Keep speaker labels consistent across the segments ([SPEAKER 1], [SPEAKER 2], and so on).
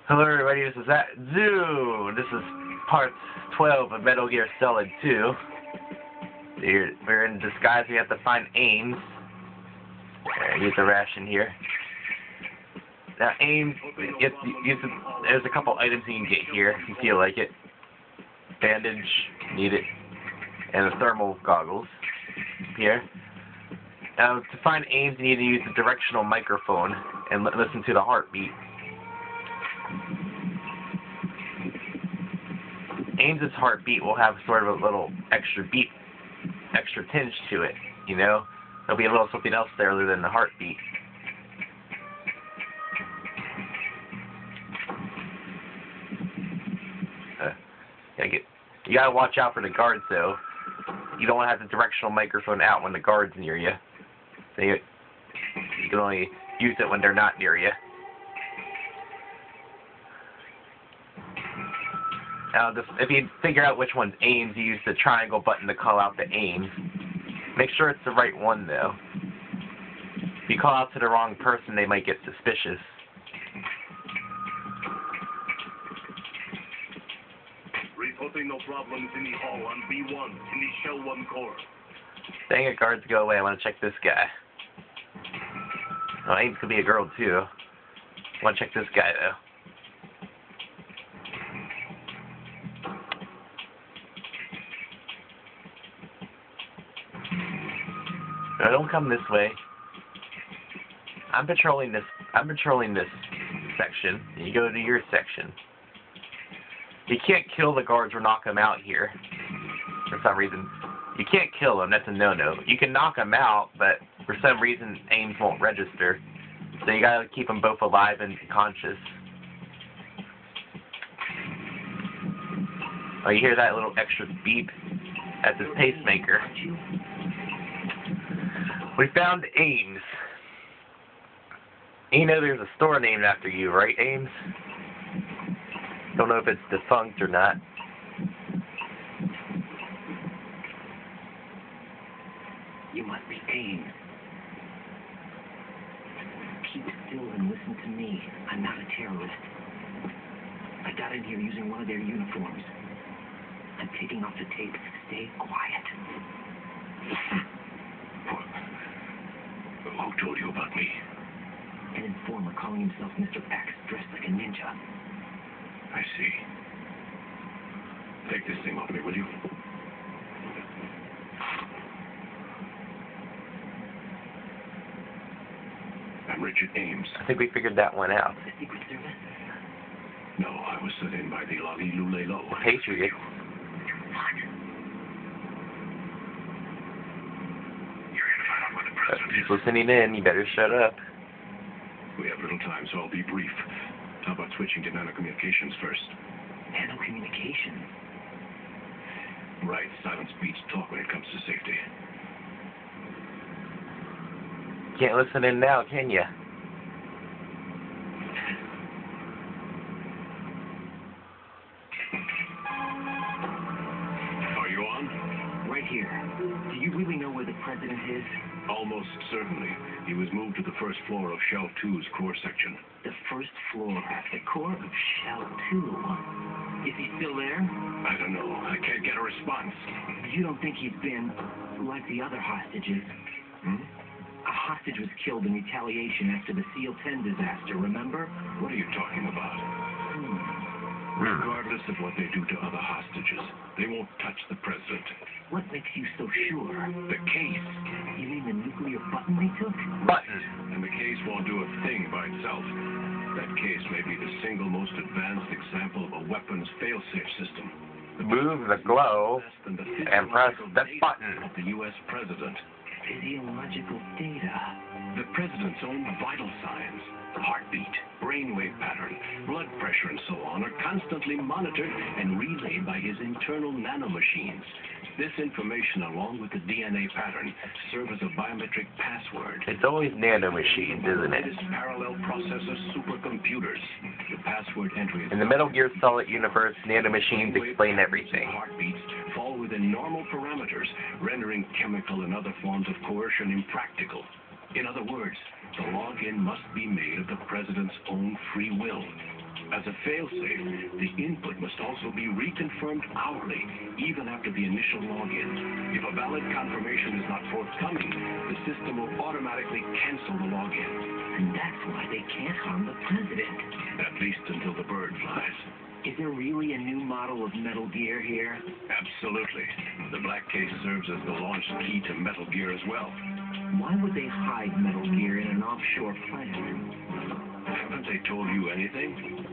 [SPEAKER 1] Hello everybody, this is Zoo. This is part 12 of Metal Gear Solid 2. We're in disguise, we have to find Ames. Use the ration here. Now Ames, there's a couple items you can get here if you feel like it. Bandage, need it. And the thermal goggles here. Now to find Ames you need to use the directional microphone and listen to the heartbeat. Ames' heartbeat will have sort of a little extra tinge to it, you know? There'll be a little something else there other than the heartbeat. You gotta watch out for the guards though. You don't want to have the directional microphone out when the guard's near you. So you can only use it when they're not near you. Now, if you figure out which one's Ames, you use the triangle button to call out the Ames. Make sure it's the right one, though. If you call out to the wrong person, they might get suspicious.
[SPEAKER 2] Reporting no problems in the hall on B1 in the Shell 1 core.
[SPEAKER 1] Dang it, guards, go away. I want to check this guy. Oh, Ames could be a girl, too. I want to check this guy, though. No, don't come this way. I'm patrolling this section. You go to your section. You can't kill the guards or knock them out here. For some reason. You can't kill them, that's a no-no. You can knock them out, but for some reason Ames won't register. So you gotta keep them both alive and conscious. Oh, you hear that little extra beep? That's his pacemaker. We found Ames. You know there's a store named after you, right, Ames? Don't know if it's defunct or not.
[SPEAKER 3] You must be Ames. Keep still and listen to me. I'm not a terrorist. I got in here using one of their uniforms. I'm taking off the tape. Stay quiet.
[SPEAKER 2] Who told you about me?
[SPEAKER 3] An informer calling himself Mr. X, dressed like a ninja.
[SPEAKER 2] I see. Take this thing off me, will you? I'm Richard Ames.
[SPEAKER 1] I think we figured that one out.
[SPEAKER 3] The Secret Service?
[SPEAKER 2] No, I was sent in by the Lali Lulelo.
[SPEAKER 1] Patriot. If he's listening in, you better shut up.
[SPEAKER 2] We have little time, so I'll be brief. How about switching to nanocommunications first?
[SPEAKER 3] Nanocommunications?
[SPEAKER 2] Right, silence beats talk when it comes to safety.
[SPEAKER 1] Can't listen in now, can ya?
[SPEAKER 2] Are you on?
[SPEAKER 3] Right here. Do you really know where the president is?
[SPEAKER 2] Almost certainly. He was moved to the first floor of Shell 2's core section.
[SPEAKER 3] The first floor, the core of Shell 2. Is he still there?
[SPEAKER 2] I don't know. I can't get a response.
[SPEAKER 3] You don't think he's been like the other hostages?
[SPEAKER 2] Hmm?
[SPEAKER 3] A hostage was killed in retaliation after the SEAL 10 disaster, remember?
[SPEAKER 2] What are you talking about? Regardless of what they do to other hostages, they won't touch the president.
[SPEAKER 3] What makes you so sure?
[SPEAKER 2] The case.
[SPEAKER 3] You mean the nuclear button they took?
[SPEAKER 1] Button.
[SPEAKER 2] And the case won't do a thing by itself. That case may be the single most advanced example of a weapons failsafe system.
[SPEAKER 1] Move the glow and press the button.
[SPEAKER 2] Of the U.S. president.
[SPEAKER 3] Physiological data.
[SPEAKER 2] The president's own vital signs, heartbeat, brainwave pattern, blood pressure, and so on are constantly monitored and relayed by his internal nanomachines. This information, along with the DNA pattern, serve as a biometric password.
[SPEAKER 1] It's always nanomachines, isn't it?
[SPEAKER 2] It is parallel processor supercomputers. The password entry is
[SPEAKER 1] In the Metal Gear Solid universe, nanomachines explain everything.
[SPEAKER 2] Heartbeats fall within normal parameters, rendering chemical and other forms of coercion impractical. In other words, the login must be made of the president's own free will. As a failsafe, the input must also be reconfirmed hourly, even after the initial login. If a valid confirmation is not forthcoming, the system will automatically cancel the login.
[SPEAKER 3] And that's why they can't harm the president.
[SPEAKER 2] At least until the bird flies.
[SPEAKER 3] Is there really a new model of Metal Gear here?
[SPEAKER 2] Absolutely. The black case serves as the launch key to Metal Gear as well.
[SPEAKER 3] Why would they hide Metal Gear in an offshore plant?
[SPEAKER 2] Haven't they told you anything?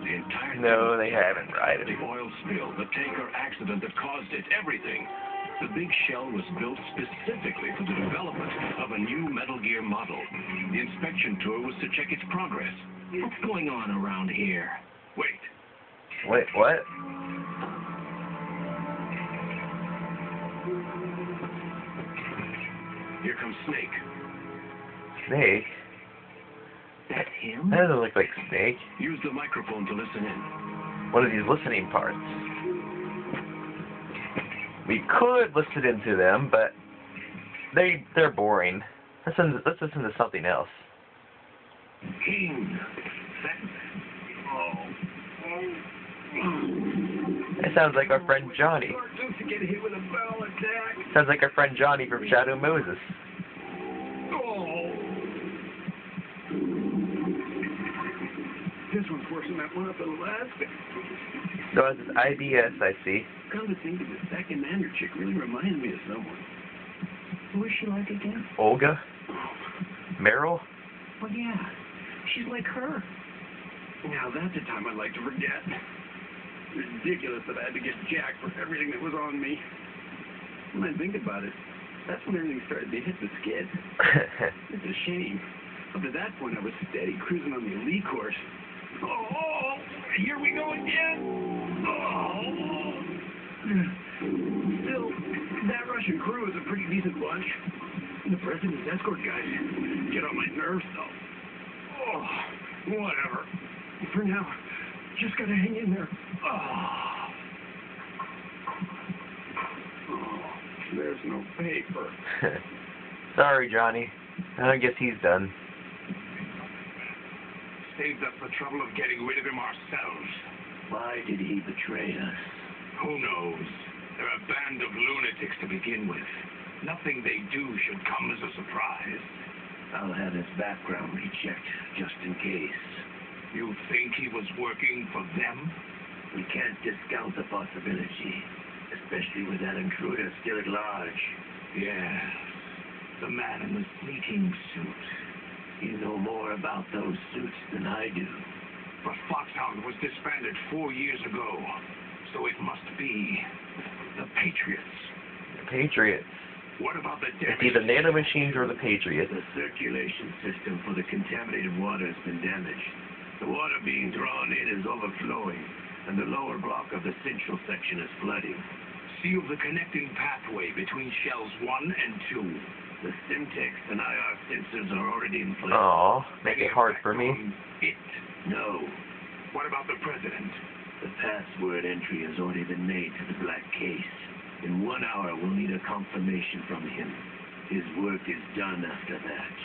[SPEAKER 2] The entire
[SPEAKER 1] No, they haven't, right?
[SPEAKER 2] The oil spill, the tanker accident that caused it, everything. The big shell was built specifically for the development of a new Metal Gear model. The inspection tour was to check its progress.
[SPEAKER 3] What's going on around here?
[SPEAKER 2] Wait.
[SPEAKER 1] Wait, what?
[SPEAKER 2] Here comes Snake.
[SPEAKER 1] Snake?
[SPEAKER 3] That's him?
[SPEAKER 1] That doesn't look like Snake.
[SPEAKER 2] Use the microphone to listen in.
[SPEAKER 1] What are these listening parts? We could listen into them, but they're boring. Let's listen to something else.
[SPEAKER 2] King.
[SPEAKER 1] It sounds like our friend Johnny.
[SPEAKER 2] Get hit with a bell attack.
[SPEAKER 1] Sounds like our friend Johnny from Shadow Moses.
[SPEAKER 2] This one's worse than that one up in Alaska.
[SPEAKER 1] So it's IBS, I see.
[SPEAKER 2] Come to think of it, that commander chick really reminds me of someone.
[SPEAKER 3] Who is she like again?
[SPEAKER 1] Olga? Meryl?
[SPEAKER 3] Oh, yeah. She's like her.
[SPEAKER 2] Now that's a time I'd like to forget. Ridiculous that I had to get jacked for everything that was on me. When I think about it, that's when everything started to hit the skid. It's a shame. Up to that point, I was steady cruising on the elite course. Oh, here we go again. Oh. Still, that Russian crew is a pretty decent bunch. The president's escort guys get on my nerves, though. Oh, whatever. For now, just gotta hang in there. Oh, there's no paper.
[SPEAKER 1] Sorry, Johnny. I guess he's done.
[SPEAKER 2] Saved us the trouble of getting rid of him ourselves.
[SPEAKER 3] Why did he betray us?
[SPEAKER 2] Who knows? They're a band of lunatics to begin with. Nothing they do should come as a surprise.
[SPEAKER 3] I'll have his background rechecked, just in case.
[SPEAKER 2] You think he was working for them?
[SPEAKER 3] We can't discount the possibility, especially with that intruder still at large.
[SPEAKER 2] Yes. The man in the sneaking suit.
[SPEAKER 3] You know more about those suits than I do.
[SPEAKER 2] But Foxhound was disbanded 4 years ago. So it must be the Patriots.
[SPEAKER 1] The Patriots.
[SPEAKER 2] What about the
[SPEAKER 1] It's either nanomachines or the Patriots.
[SPEAKER 3] The circulation system for the contaminated water has been damaged. The water being drawn in is overflowing, and the lower block of the central section is flooding.
[SPEAKER 2] Seal the connecting pathway between shells 1 and 2.
[SPEAKER 3] The Simtex and IR sensors are already in place.
[SPEAKER 1] Aw, make it hard for me.
[SPEAKER 2] It.
[SPEAKER 3] No.
[SPEAKER 2] What about the president?
[SPEAKER 3] The password entry has already been made to the black case. In 1 hour, we'll need a confirmation from him. His work is done after that.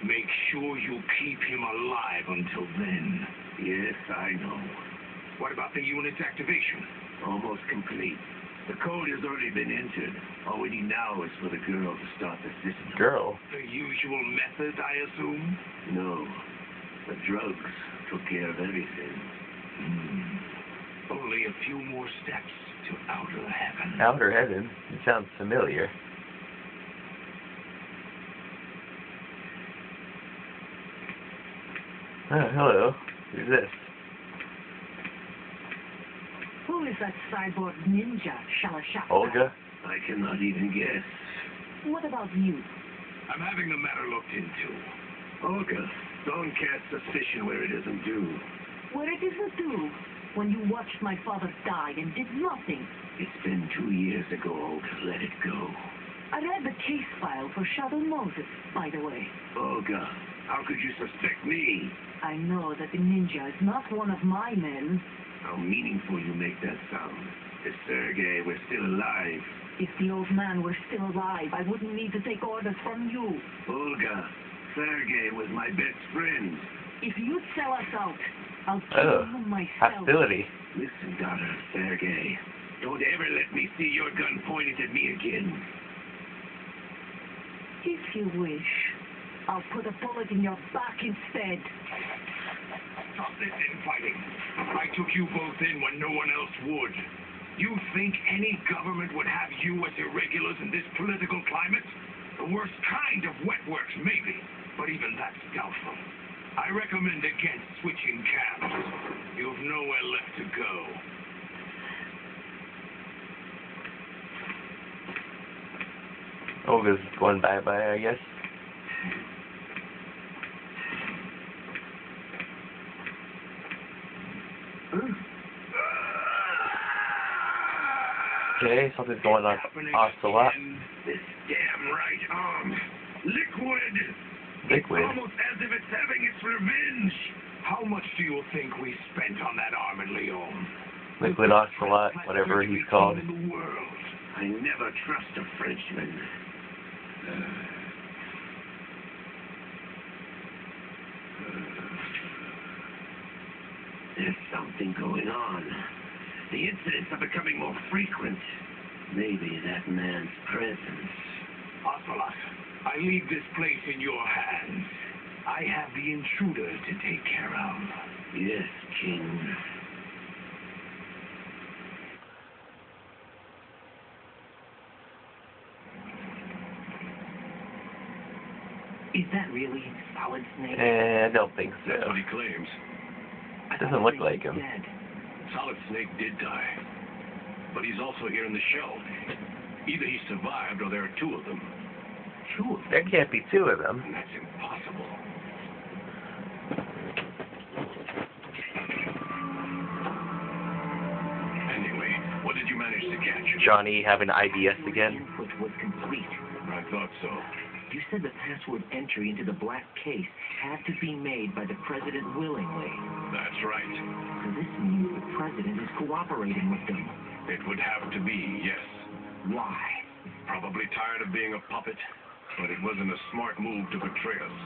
[SPEAKER 2] Make sure you keep him alive until then.
[SPEAKER 3] Yes, I know.
[SPEAKER 2] What about the unit's activation?
[SPEAKER 3] Almost complete. The code has already been entered. All we need now is for the girl to start the system.
[SPEAKER 1] Girl?
[SPEAKER 2] The usual method, I assume?
[SPEAKER 3] No. The drugs took care of everything.
[SPEAKER 2] Only a few more steps to outer heaven.
[SPEAKER 1] Outer heaven? It sounds familiar. Oh, hello. Who's this?
[SPEAKER 4] Who is that cyborg ninja, Shalashaka?
[SPEAKER 1] Olga?
[SPEAKER 3] I cannot even guess.
[SPEAKER 4] What about you?
[SPEAKER 2] I'm having the matter looked into.
[SPEAKER 3] Olga, don't cast suspicion where it isn't due.
[SPEAKER 4] Where it isn't due, when you watched my father die and did nothing.
[SPEAKER 3] It's been 2 years ago, Olga. Let it go.
[SPEAKER 4] I read the case file for Shadow Moses, by the way.
[SPEAKER 3] Olga, how could you suspect me?
[SPEAKER 4] I know that the ninja is not one of my men.
[SPEAKER 3] How meaningful you make that sound. If Sergei were still alive.
[SPEAKER 4] If the old man were still alive, I wouldn't need to take orders from you.
[SPEAKER 3] Olga, Sergei was my best friend.
[SPEAKER 4] If you'd sell us out, I'll kill him myself.
[SPEAKER 1] Hostility.
[SPEAKER 2] Listen, daughter of Sergei. Don't ever let me see your gun pointed at me again.
[SPEAKER 4] If you wish, I'll put a bullet in your back instead.
[SPEAKER 2] Stop this infighting. I took you both in when no one else would. You think any government would have you as irregulars in this political climate? The worst kind of wet works, maybe, but even that's doubtful. I recommend against switching camps. You've nowhere left to go.
[SPEAKER 1] Olga's going bye-bye, I guess. Okay, something's going on. Ocelot.
[SPEAKER 2] This damn right arm. Liquid.
[SPEAKER 1] Liquid.
[SPEAKER 2] Almost as if it's having its revenge. How much do you think we spent on that arm in Lyon?
[SPEAKER 1] Liquid Ocelot, whatever he's called.
[SPEAKER 2] In the world. I never trust a Frenchman. There's something going on. The incidents are becoming more frequent. Maybe that man's presence. Ocelot, I leave this place in your hands. I have the intruder to take care of. Yes, King.
[SPEAKER 3] Is that really Solid Snake?
[SPEAKER 1] I don't think so.
[SPEAKER 2] That's what he claims.
[SPEAKER 1] It doesn't look like him.
[SPEAKER 3] Dead.
[SPEAKER 2] Solid Snake did die. But he's also here in the show. Either he survived or there are two of them.
[SPEAKER 3] Two of them?
[SPEAKER 1] There can't be two of them.
[SPEAKER 2] And that's impossible. Anyway, what did you manage to catch?
[SPEAKER 1] Johnny having IBS again.
[SPEAKER 3] Input was complete.
[SPEAKER 2] I thought so.
[SPEAKER 3] You said the password entry into the black case had to be made by the president willingly.
[SPEAKER 2] That's right.
[SPEAKER 3] So this means the president is cooperating with them.
[SPEAKER 2] It would have to be, yes.
[SPEAKER 3] Why?
[SPEAKER 2] Probably tired of being a puppet, but it wasn't a smart move to betray us.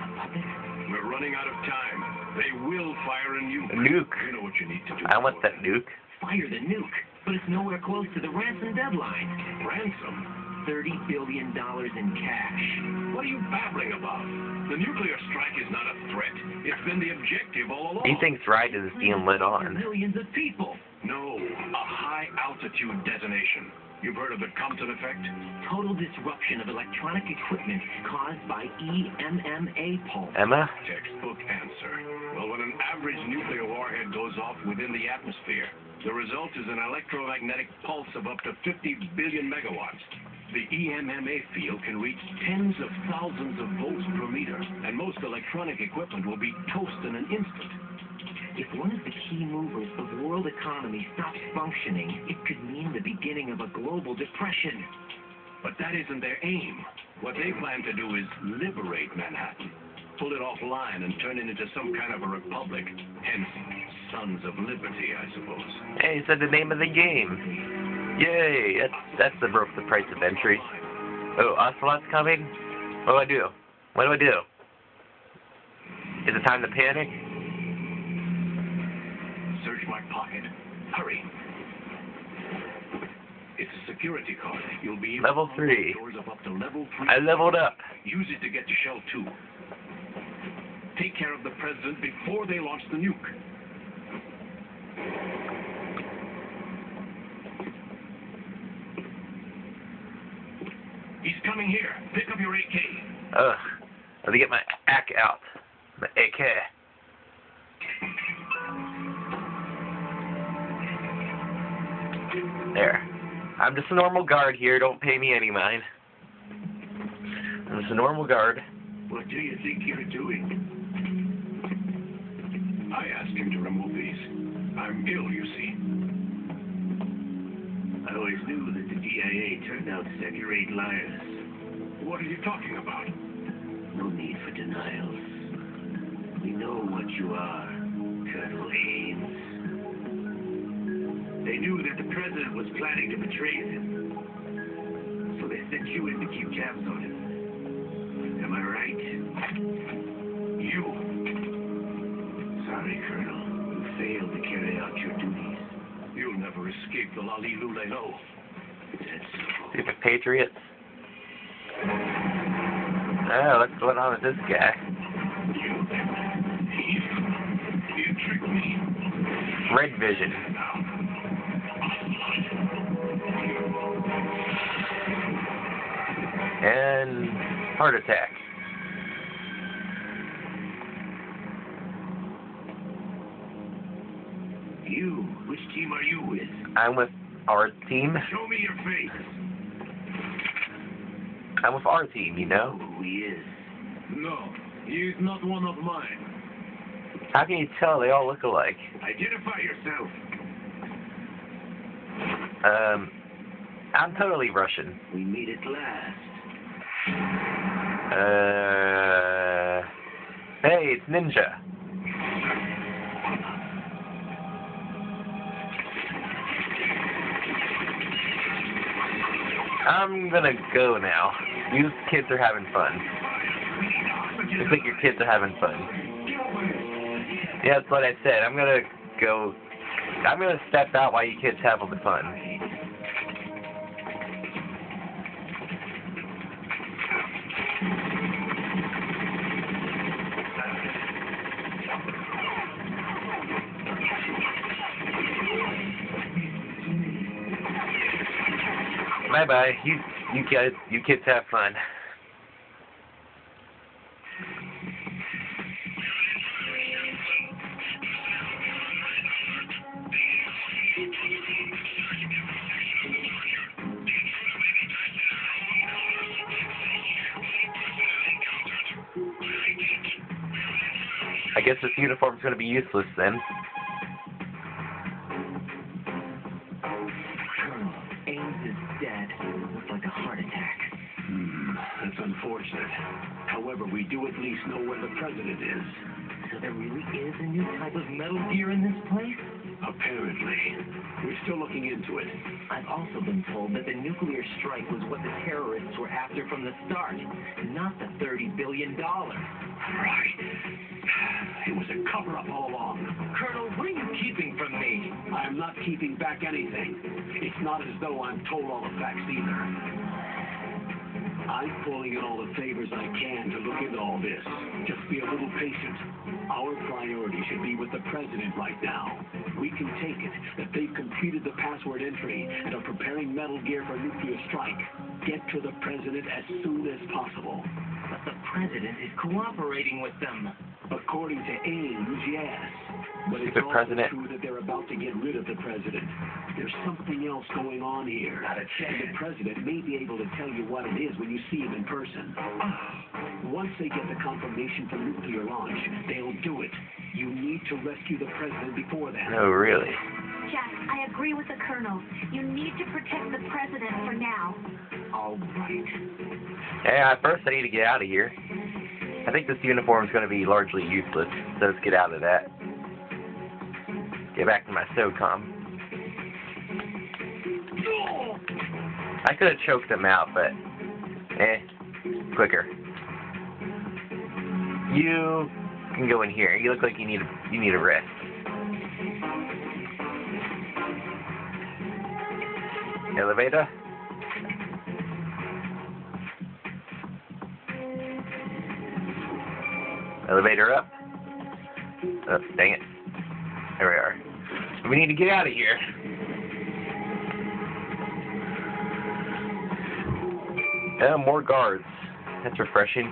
[SPEAKER 3] A puppet?
[SPEAKER 2] We're running out of time. They will fire a nuke.
[SPEAKER 1] A nuke.
[SPEAKER 2] You know what you need to do.
[SPEAKER 1] I want that nuke.
[SPEAKER 3] Fire the nuke, but it's nowhere close to the ransom deadline.
[SPEAKER 2] Ransom?
[SPEAKER 3] $30 billion in cash.
[SPEAKER 2] What are you babbling about? The nuclear strike is not a threat. It's been the objective all along.
[SPEAKER 1] He thinks Ride is being lit on.
[SPEAKER 3] Millions of people.
[SPEAKER 2] No, a high-altitude detonation. You've heard of the Compton effect?
[SPEAKER 3] Total disruption of electronic equipment caused by EMMA pulse.
[SPEAKER 1] Emma?
[SPEAKER 2] Textbook answer. Well, when an average nuclear warhead goes off within the atmosphere, the result is an electromagnetic pulse of up to 50 billion megawatts. The EMMA field can reach tens of thousands of volts per meter, and most electronic equipment will be toast in an instant.
[SPEAKER 3] If one of the key movers of world economy stops functioning, it could mean the beginning of a global depression.
[SPEAKER 2] But that isn't their aim. What they plan to do is liberate Manhattan, pull it offline and turn it into some kind of a republic. Hence, Sons of Liberty, I suppose.
[SPEAKER 1] Hey, he said the name of the game. Yay! That's the broke the price of entry. Oh, Ocelot's coming? What do I do? What do I do? Is it time to panic?
[SPEAKER 2] Search my pocket. Hurry. It's a security card. You'll be able
[SPEAKER 1] Level
[SPEAKER 2] to
[SPEAKER 1] 3.
[SPEAKER 2] doors of up to level 3.
[SPEAKER 1] I leveled up.
[SPEAKER 2] Use it to get to Shell 2. Take care of the president before they launch the nuke. He's coming here. Pick up your AK.
[SPEAKER 1] Ugh. Let me get my AK out. My AK. There. I'm just a normal guard here. Don't pay me any mind. I'm just a normal guard.
[SPEAKER 2] What do you think you're doing? I asked him to remove these. I'm ill, you see. I always knew that the DIA turned out second-rate liars. What are you talking about? No need for denials. We know what you are, Colonel Ames. They knew that the president was planning to betray them. So they sent you in to keep tabs on him. Am I right? You. Sorry, Colonel. never escape the Lalilulelo.
[SPEAKER 1] Stupid Patriots. Oh, what's going on with this guy?
[SPEAKER 2] You tricked me.
[SPEAKER 1] Red vision. And heart attack.
[SPEAKER 2] You, which team are you with?
[SPEAKER 1] I'm with our team.
[SPEAKER 2] Show me your face.
[SPEAKER 1] I'm with our team, you know.
[SPEAKER 2] Who he is? No, he is not one of mine.
[SPEAKER 1] How can you tell they all look alike?
[SPEAKER 2] Identify yourself.
[SPEAKER 1] I'm totally Russian.
[SPEAKER 3] We meet at last.
[SPEAKER 1] Hey, it's Ninja. I'm gonna go now. You kids are having fun. Looks like your kids are having fun. Yeah, that's what I said. I'm gonna go. I'm gonna step out while you kids have all the fun. Bye bye. You kids have fun. I guess this uniform's going to be useless then.
[SPEAKER 3] Colonel, Ames is dead. Looks like a heart attack.
[SPEAKER 2] That's unfortunate. However, we do at least know where the president is.
[SPEAKER 3] So there really is a new type of Metal Gear in this place?
[SPEAKER 2] Apparently. We're still looking into it.
[SPEAKER 3] I've also been told that the nuclear strike was what the terrorists were after from the start, not the $30 billion.
[SPEAKER 2] Right. It was a cover-up all along.
[SPEAKER 3] Colonel, what are you keeping from me?
[SPEAKER 2] I'm not keeping back anything. It's not as though I'm told all the facts either. I'm pulling in all the favors I can to look into all this. Just be a little patient. Our priority should be with the president right now. We can take it that they've completed the password entry and are preparing Metal Gear for nuclear strike. Get to the president as soon as possible.
[SPEAKER 3] But the president is cooperating with them.
[SPEAKER 2] According to Ames, yes. But it's
[SPEAKER 1] The
[SPEAKER 2] also
[SPEAKER 1] president.
[SPEAKER 2] true that they're about to get rid of the president. There's something else going on here.
[SPEAKER 3] Not a chance.
[SPEAKER 2] And the president may be able to tell you what it is when you see him in person. Once they get the confirmation for nuclear launch, they'll do it. You need to rescue the president before that.
[SPEAKER 1] No, really.
[SPEAKER 4] Jack, I agree with the Colonel. You need to protect the president for now.
[SPEAKER 3] All right.
[SPEAKER 1] Yeah, first I need to get out of here. I think this uniform is going to be largely useless, so let's get out of that. Get back to my SOCOM. I could have choked them out, but quicker. You can go in here. You look like you need a rest. Elevator. Elevator up. Oh, dang it. There we are. We need to get out of here. Oh, more guards. That's refreshing.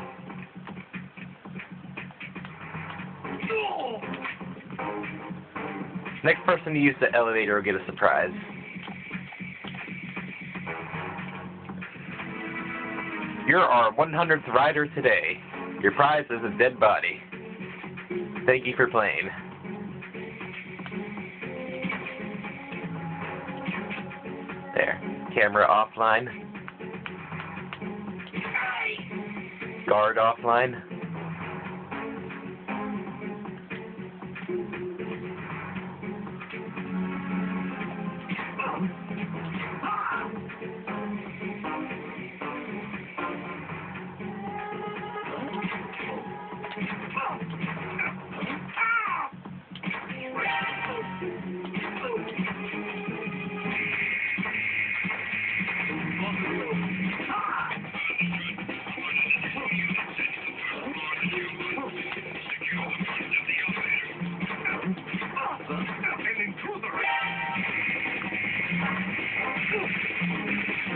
[SPEAKER 1] Next person to use the elevator will get a surprise. You're our 100th rider today. Your prize is a dead body. Thank you for playing. There. Camera offline. Guard offline.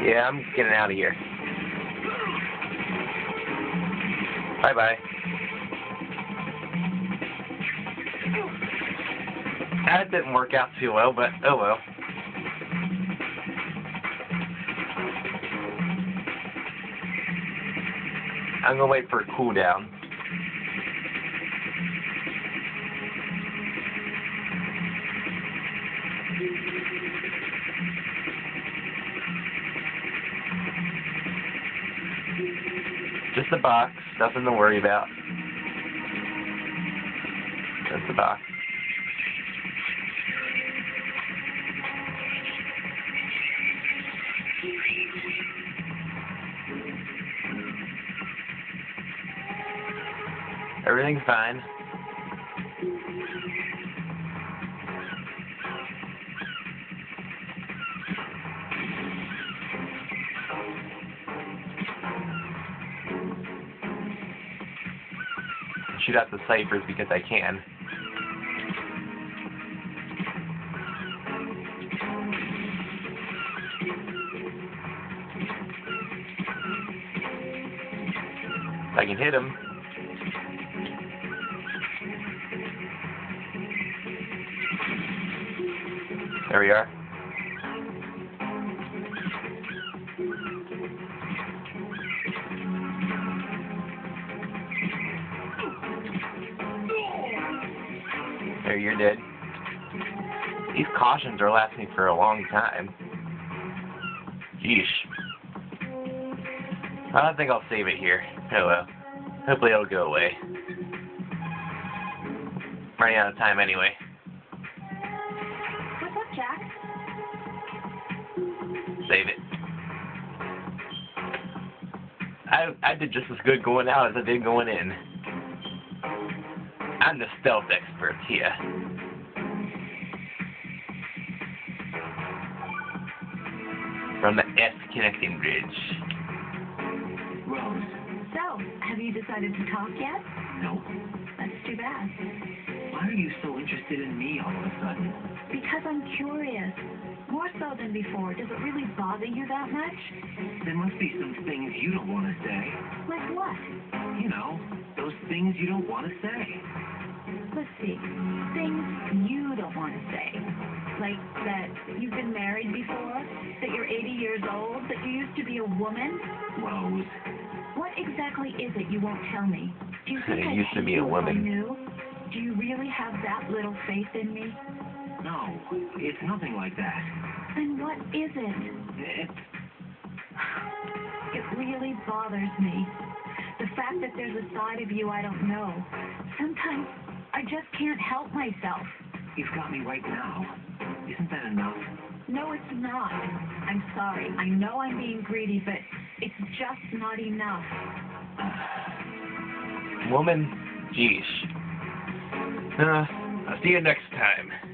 [SPEAKER 1] Yeah, I'm getting out of here. Bye-bye. That didn't work out too well, but oh well. I'm gonna wait for a cooldown. Just a box, nothing to worry about. Just a box. Everything's fine. Shoot out the ciphers because I can. If I can hit him. There we are. There, you're dead. These cautions are lasting for a long time. Yeesh. I don't think I'll save it here. Oh well. Hopefully it'll go away. Running out of time anyway.
[SPEAKER 4] What's up, Jack?
[SPEAKER 1] Save it. I did just as good going out as I did going in. I'm the stealth expert here. From the S connecting bridge.
[SPEAKER 3] Rose.
[SPEAKER 4] So, have you decided to talk yet?
[SPEAKER 3] No.
[SPEAKER 4] That's too bad.
[SPEAKER 3] Why are you so interested in me all of a sudden?
[SPEAKER 4] Because I'm curious. More so than before. Does it really bother you that much?
[SPEAKER 3] There must be some things you don't want to say.
[SPEAKER 4] Like what?
[SPEAKER 3] You know, those things you don't want to say.
[SPEAKER 4] Let's see. Things you don't want to say. Like that you've been married before, that you're 80 years old, that you used to be a woman.
[SPEAKER 3] Rose.
[SPEAKER 4] What exactly is it you won't tell me? Do you think
[SPEAKER 1] I
[SPEAKER 4] I'd
[SPEAKER 1] used to
[SPEAKER 4] hate
[SPEAKER 1] be a
[SPEAKER 4] you if I
[SPEAKER 1] woman.
[SPEAKER 4] knew? Do you really have that little faith in me?
[SPEAKER 3] No, it's nothing like that.
[SPEAKER 4] Then what is it?
[SPEAKER 3] It's...
[SPEAKER 4] It really bothers me. The fact that there's a side of you I don't know. Sometimes I just can't help myself.
[SPEAKER 3] You've got me right now. Isn't that enough?
[SPEAKER 4] No, it's not. I'm sorry. I know I'm being greedy, but it's just not enough.
[SPEAKER 1] Woman, geesh. I'll see you next time.